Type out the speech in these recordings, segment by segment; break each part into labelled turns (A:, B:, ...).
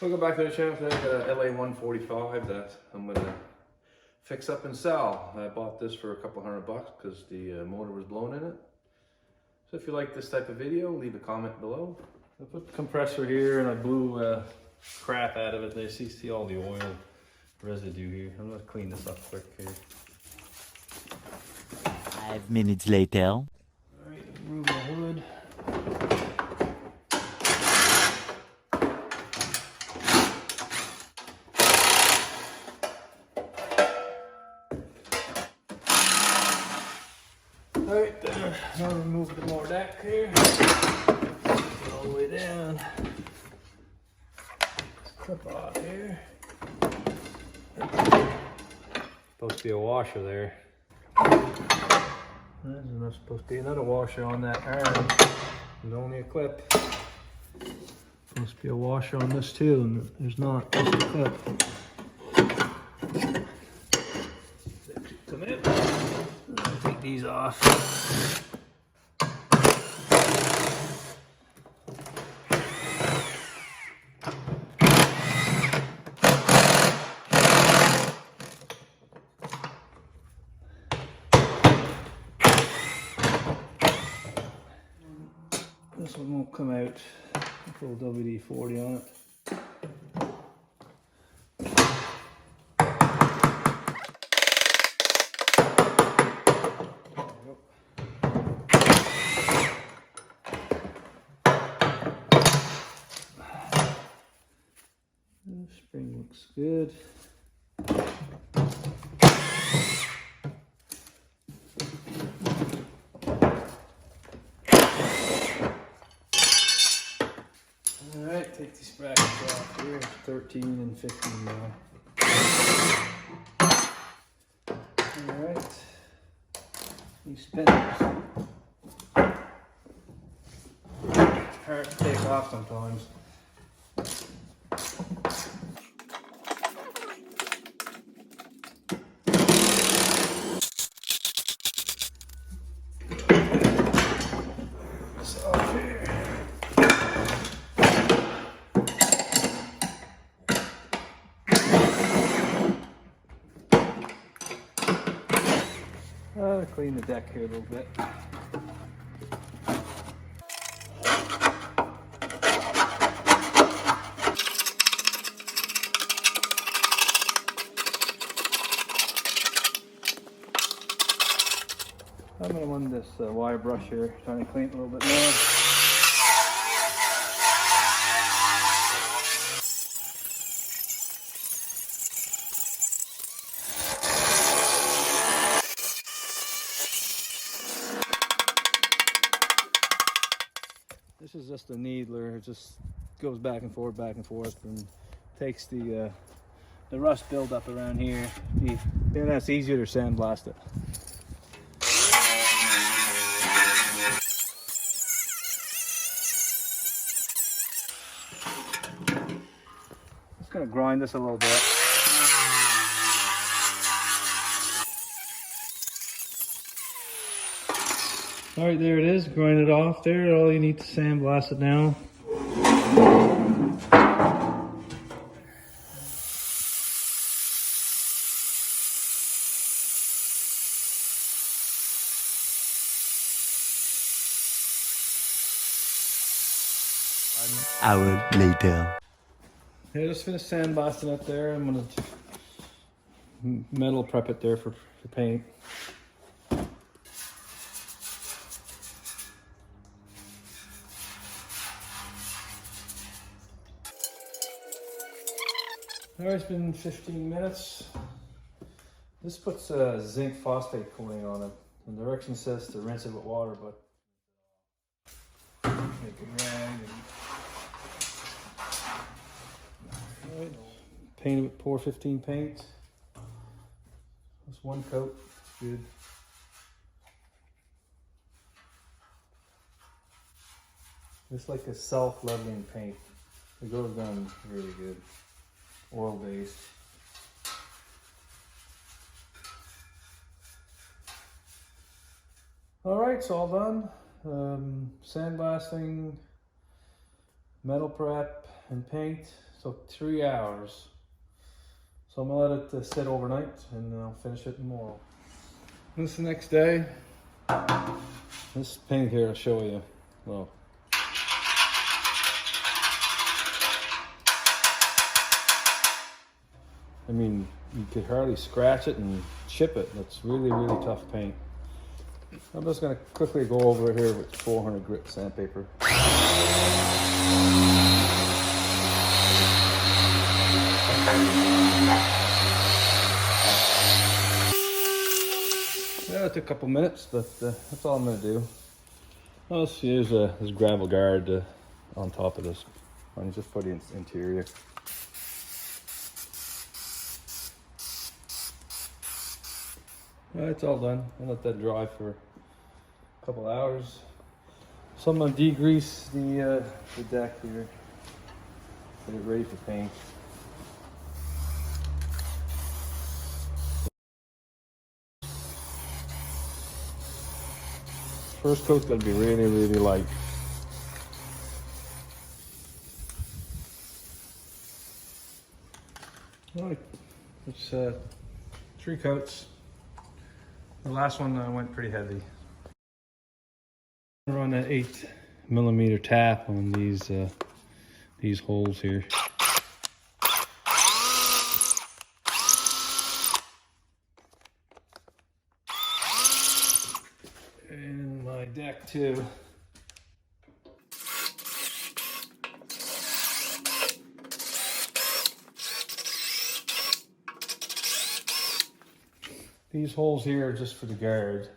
A: Welcome back to the channel. Today I got a LA145 that I'm gonna fix up and sell. I bought this for a couple $100 because the motor was blown in it. So if you like this type of video, leave a comment below. I put the compressor here and I blew crap out of it. There, see all the oil residue here. I'm gonna clean this up quick here.
B: 5 minutes later.
A: All right, remove the hood. Alright, I'll remove the more deck here. All the way down. Clip off here. Supposed to be a washer there. There's not supposed to be another washer on that arm. There's only a clip. Supposed to be a washer on this too, and there's not. Just a clip. Come in. I'll take these off. This one won't come out. Full WD-40 on it. The spring looks good. Alright, take these brackets off here, 13 and 15 now. Alright, these spinners. Hard to take off sometimes. Clean the deck here a little bit. I'm going to run this wire brush here, trying to clean it a little bit more. This is just a needler. It just goes back and forth, and takes the rust buildup around here. Then that's easier to sandblast it. Just gonna grind this a little bit. All right, there it is. Grind it off there. All you need to sandblast it now.
B: An hour later.
A: I just finished sandblasting it there. I'm gonna metal prep it there for paint. Alright, it's been 15 minutes. This puts a zinc phosphate coating on it. The direction says to rinse it with water, but make it rag. Alright, paint it with pour 15 paint. Just one coat, good. It's like a self-leveling paint. It goes down really good. Oil based. Alright, it's all done. Sandblasting, metal prep, and paint. Took 3 hours. So I'm gonna let it sit overnight and I'll finish it tomorrow. This is the next day. This paint here I'll show you. Well, I mean, you could hardly scratch it and chip it. It's really, really tough paint. I'm just gonna quickly go over it here with 400 grit sandpaper. Yeah, it took a couple minutes, but that's all I'm gonna do. I'll just use this gravel guard on top of this. I'm just put the interior. It's all done. I'll let that dry for a couple hours. So I'm gonna degrease the deck here. Get it ready for paint. First coat's gonna be really, really light. All right, it's 3 coats. The last one went pretty heavy. I run an 8mm tap on these holes here. And my deck too. These holes here are just for the guard.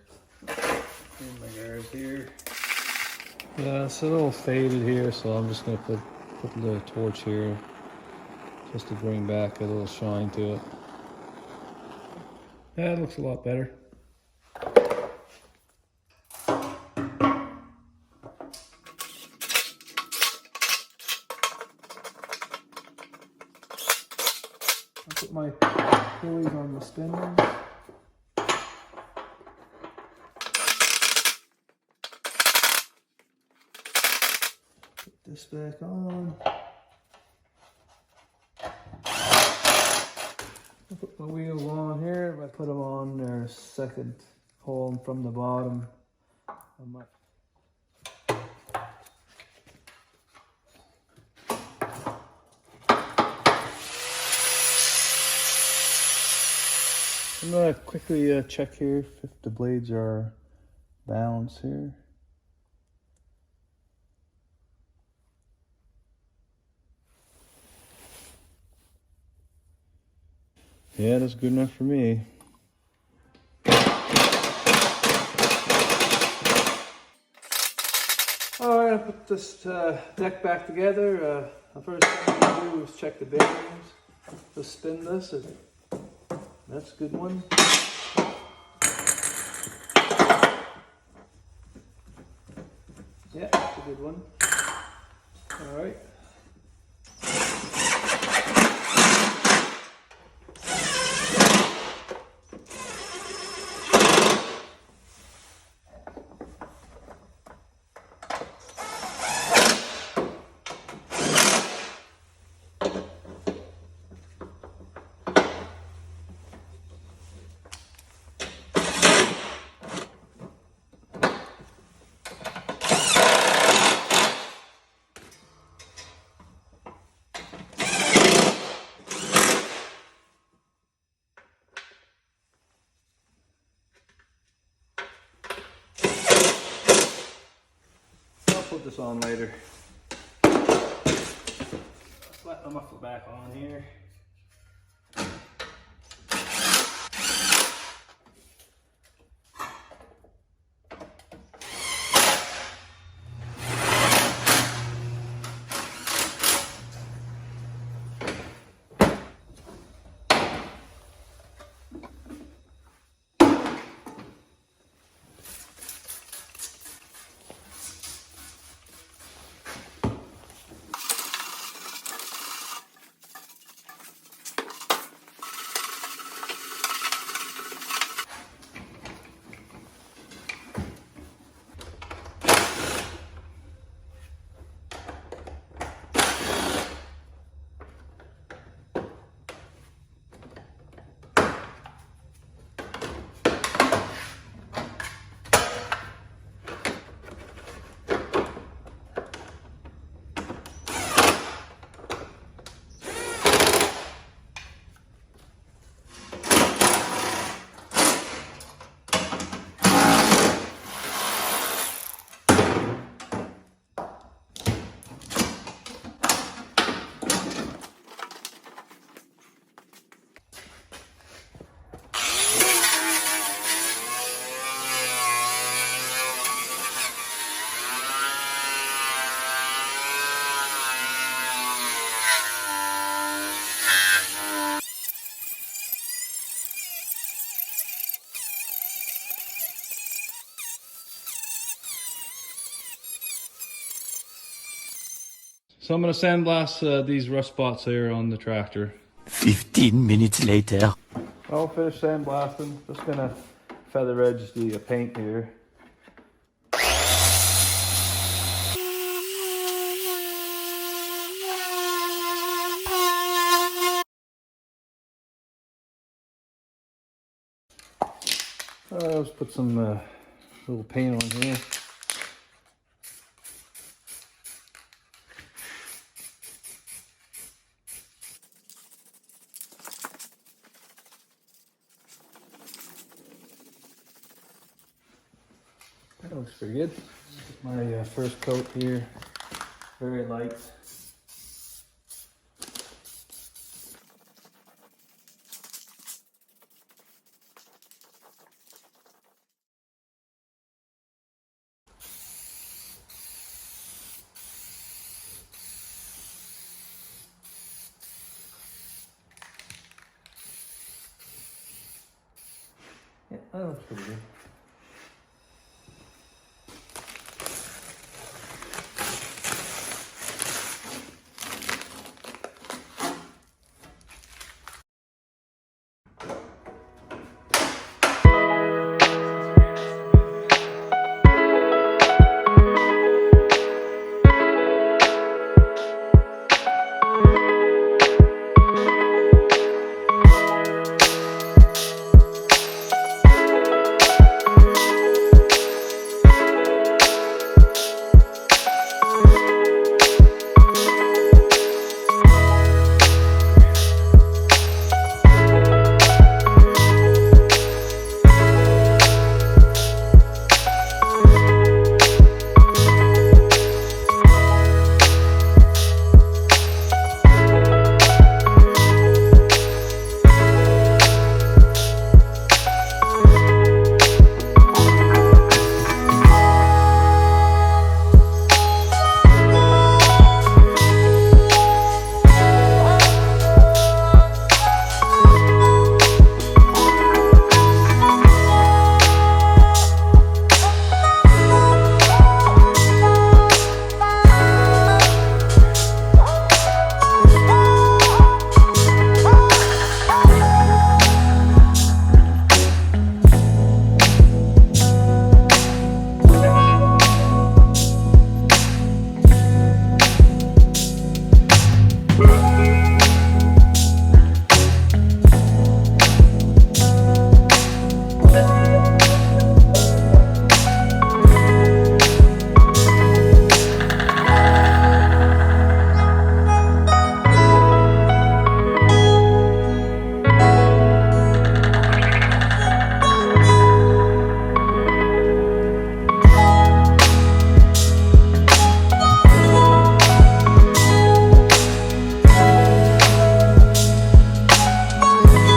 A: And my guards here. Yeah, it's a little faded here, so I'm just gonna put the torch here just to bring back a little shine to it. Yeah, it looks a lot better. I put my pulleys on the spinners. Put this back on. I put my wheels on here. I put them on their second hole from the bottom. I'm gonna quickly check here if the blades are balanced here. Yeah, that's good enough for me. Alright, I put this deck back together. The first thing I do is check the bearings. Just spin this. That's a good one. Yeah, that's a good one. Alright. Put this on later. Slap the muffler back on here. So I'm gonna sandblast these rust spots here on the tractor.
B: 15 minutes later.
A: I'll finish sandblasting. Just gonna feather edge the paint here. Let's put some little paint on here. That looks pretty good. My first coat here, very light. Yeah, that looks pretty good.